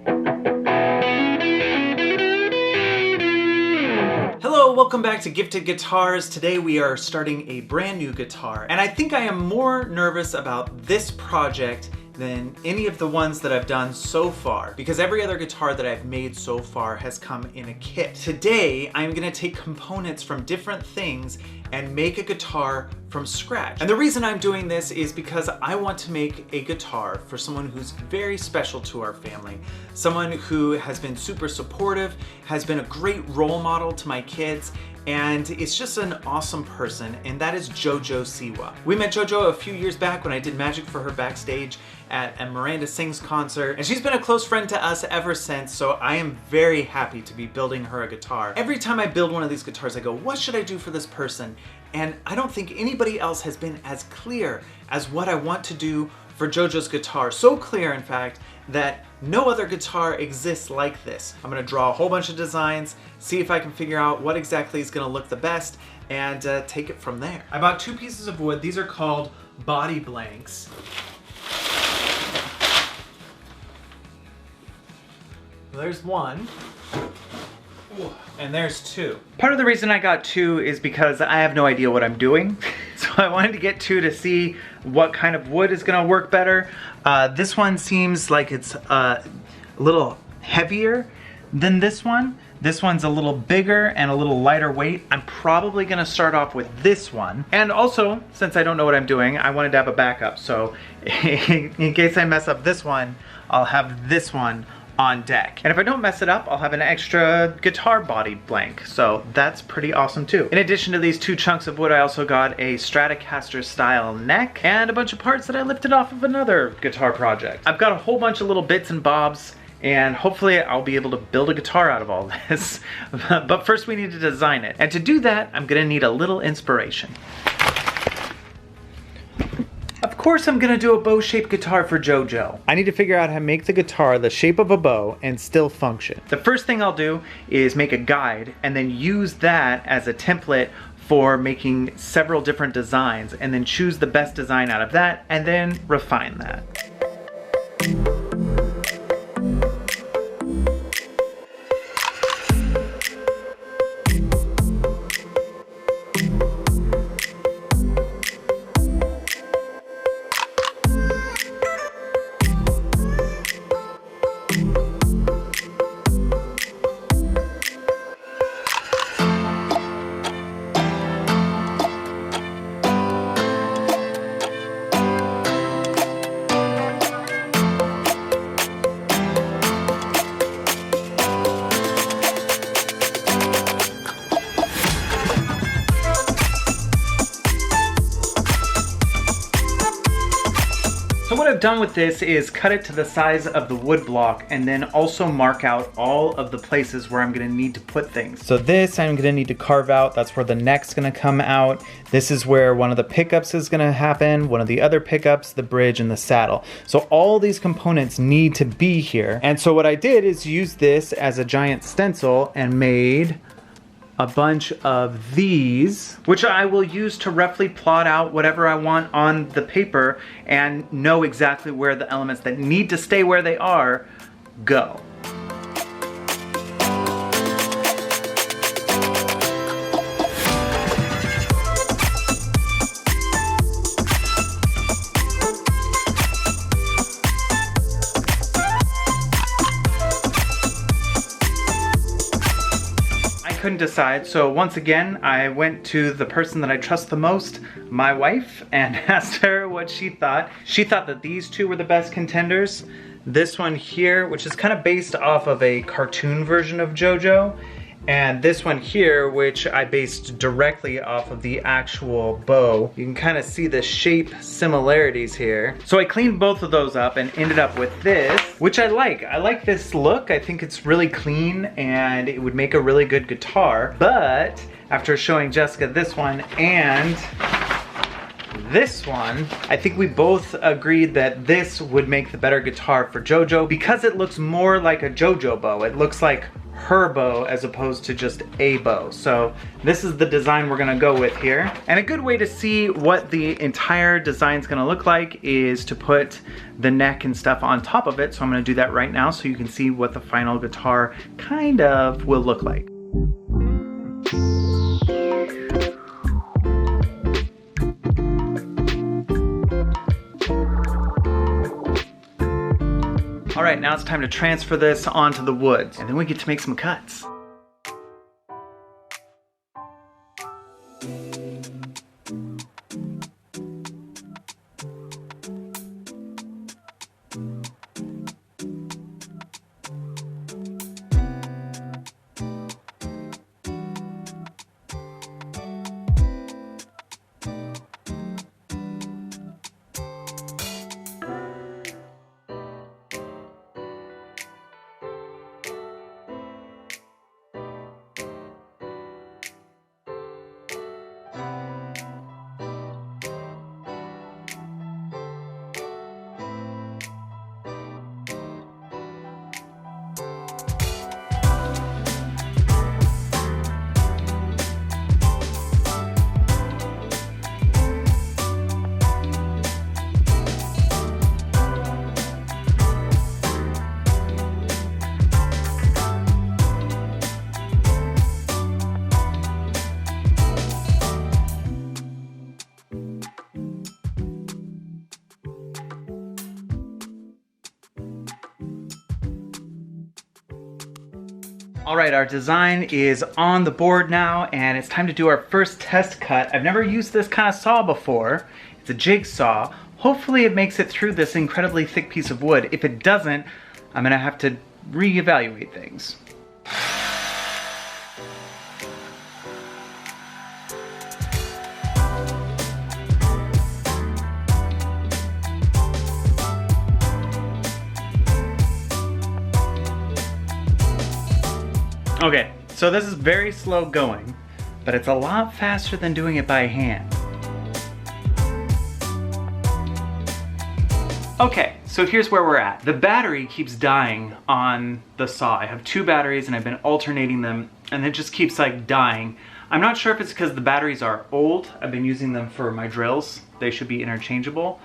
Hello, welcome back to Gifted Guitars. Today we are starting a brand new guitar, and I think I am more nervous about this project than any of the ones that I've done so far, because every other guitar that I've made so far has come in a kit. Today, I'm gonna take components from different things and make a guitar from scratch. And the reason I'm doing this is because I want to make a guitar for someone who's very special to our family, someone who has been super supportive, has been a great role model to my kids, and it's just an awesome person, and that is JoJo Siwa. We met JoJo a few years back when I did magic for her backstage at a Miranda Sings concert, and she's been a close friend to us ever since, so I am very happy to be building her a guitar. Every time I build one of these guitars, I go, what should I do for this person? And I don't think anybody else has been as clear as what I want to do for JoJo's guitar. So clear, in fact, that no other guitar exists like this. I'm gonna draw a whole bunch of designs, see if I can figure out what exactly is gonna look the best, and take it from there. I bought 2 pieces of wood. These are called body blanks. There's one. And there's 2. Part of the reason I got 2 is because I have no idea what I'm doing. So I wanted to get 2 to see what kind of wood is gonna work better. This one seems like it's a little heavier than this one. This one's a little bigger and a little lighter weight. I'm probably gonna start off with this one. And also, since I don't know what I'm doing, I wanted to have a backup. So in case I mess up this one, I'll have this one on deck. And if I don't mess it up, I'll have an extra guitar body blank. So that's pretty awesome too. In addition to these 2 chunks of wood, I also got a Stratocaster style neck and a bunch of parts that I lifted off of another guitar project. I've got a whole bunch of little bits and bobs, and hopefully I'll be able to build a guitar out of all this. But first we need to design it. And to do that, I'm gonna need a little inspiration. Of course I'm gonna do a bow-shaped guitar for JoJo. I need to figure out how to make the guitar the shape of a bow and still function. The first thing I'll do is make a guide and then use that as a template for making several different designs, and then choose the best design out of that and then refine that. So what I've done with this is cut it to the size of the wood block and then also mark out all of the places where I'm gonna need to put things. So this I'm gonna need to carve out. That's where the neck's gonna come out. This is where one of the pickups is gonna happen, one of the other pickups, the bridge, and the saddle. So all these components need to be here. And so what I did is use this as a giant stencil and made a bunch of these, which I will use to roughly plot out whatever I want on the paper and know exactly where the elements that need to stay where they are go. Couldn't decide, so once again I went to the person that I trust the most, my wife, and asked her what she thought. She thought that these 2 were the best contenders. This one here, which is kind of based off of a cartoon version of JoJo, and this one here, which I based directly off of the actual bow. You can kind of see the shape similarities here. So I cleaned both of those up and ended up with this, which I like. I like this look. I think it's really clean and it would make a really good guitar. But after showing Jessica this one and this one, I think we both agreed that this would make the better guitar for JoJo because it looks more like a JoJo bow. It looks like her bow as opposed to just a bow. So this is the design we're gonna go with here. And a good way to see what the entire design's gonna look like is to put the neck and stuff on top of it. So I'm gonna do that right now so you can see what the final guitar kind of will look like. All right, now it's time to transfer this onto the wood, and then we get to make some cuts. All right, our design is on the board now, and it's time to do our first test cut. I've never used this kind of saw before. It's a jigsaw. Hopefully it makes it through this incredibly thick piece of wood. If it doesn't, I'm gonna have to reevaluate things. Okay, so this is very slow going, but it's a lot faster than doing it by hand. Okay, so here's where we're at. The battery keeps dying on the saw. I have two batteries and I've been alternating them, and it just keeps like dying. I'm not sure if it's because the batteries are old. I've been using them for my drills. They should be interchangeable.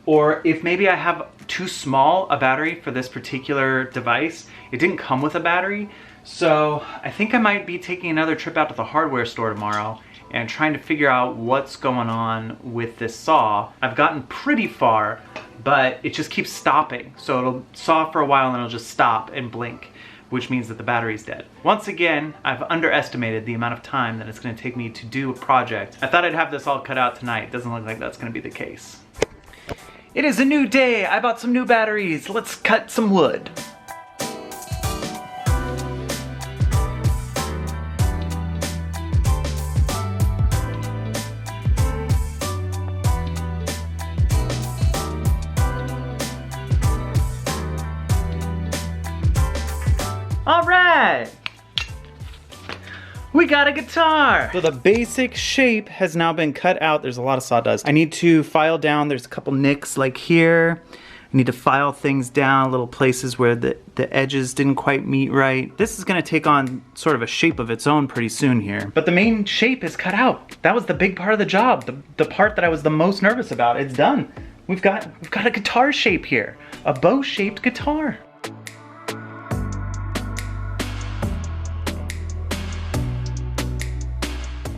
Or if maybe I have too small a battery for this particular device. It didn't come with a battery. So I think I might be taking another trip out to the hardware store tomorrow and trying to figure out what's going on with this saw. I've gotten pretty far, but it just keeps stopping. So it'll saw for a while and it'll just stop and blink, which means that the battery's dead. Once again, I've underestimated the amount of time that it's gonna take me to do a project. I thought I'd have this all cut out tonight. Doesn't look like that's gonna be the case. It is a new day. I bought some new batteries. Let's cut some wood. All right, we got a guitar. So the basic shape has now been cut out. There's a lot of sawdust. I need to file down. There's a couple nicks like here. I need to file things down, little places where the edges didn't quite meet right. This is gonna take on sort of a shape of its own pretty soon here. But the main shape is cut out. That was the big part of the job. The part that I was the most nervous about. It's done. We've got a guitar shape here. A bow-shaped guitar.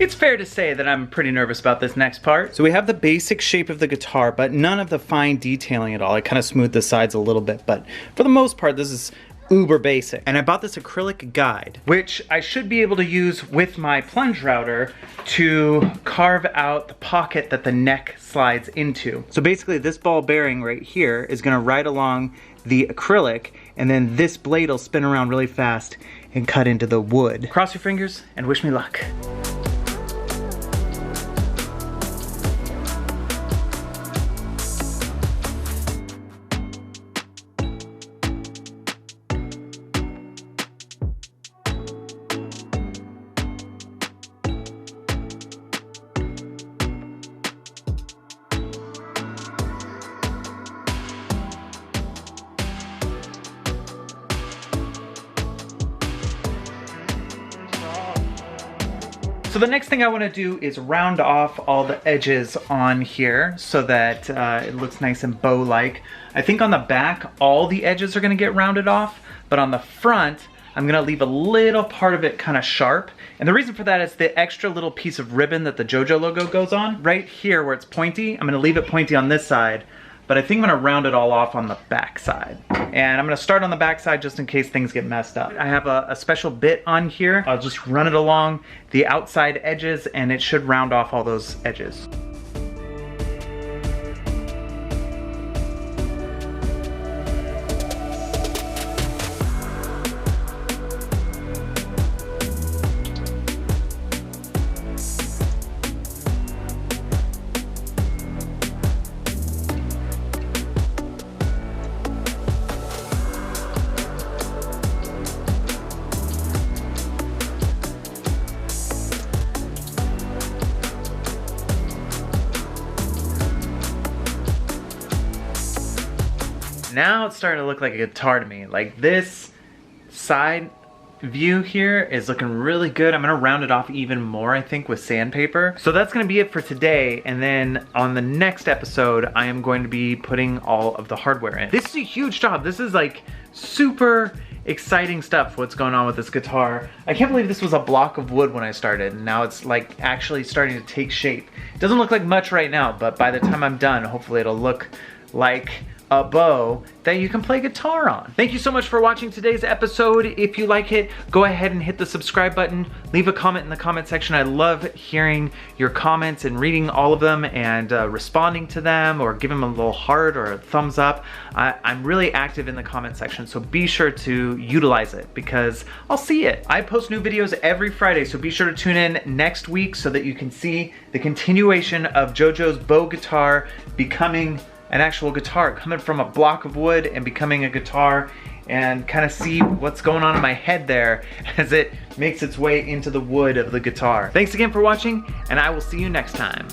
It's fair to say that I'm pretty nervous about this next part. So we have the basic shape of the guitar, but none of the fine detailing at all. I kind of smoothed the sides a little bit, but for the most part, this is uber basic. And I bought this acrylic guide, which I should be able to use with my plunge router to carve out the pocket that the neck slides into. So basically this ball bearing right here is gonna ride along the acrylic, and then this blade will spin around really fast and cut into the wood. Cross your fingers and wish me luck. So the next thing I want to do is round off all the edges on here so that it looks nice and bow-like. I think on the back, all the edges are going to get rounded off, but on the front, I'm going to leave a little part of it kind of sharp. And the reason for that is the extra little piece of ribbon that the JoJo logo goes on. Right here where it's pointy, I'm going to leave it pointy on this side, but I think I'm going to round it all off on the back side. And I'm going to start on the back side just in case things get messed up. I have a special bit on here. I'll just run it along the outside edges and it should round off all those edges. Now it's starting to look like a guitar to me. Like this side view here is looking really good. I'm gonna round it off even more, I think, with sandpaper. So that's gonna be it for today. And then on the next episode, I am going to be putting all of the hardware in. This is a huge job. This is like super exciting stuff, what's going on with this guitar. I can't believe this was a block of wood when I started, and now it's like actually starting to take shape. It doesn't look like much right now, but by the time I'm done, hopefully it'll look like a bow that you can play guitar on. Thank you so much for watching today's episode. If you like it, go ahead and hit the subscribe button. Leave a comment in the comment section. I love hearing your comments and reading all of them and responding to them, or give them a little heart or a thumbs up. I'm really active in the comment section, so be sure to utilize it because I'll see it. I post new videos every Friday, so be sure to tune in next week so that you can see the continuation of JoJo's bow guitar becoming an actual guitar, coming from a block of wood and becoming a guitar, and kind of see what's going on in my head there as it makes its way into the wood of the guitar. Thanks again for watching, and I will see you next time.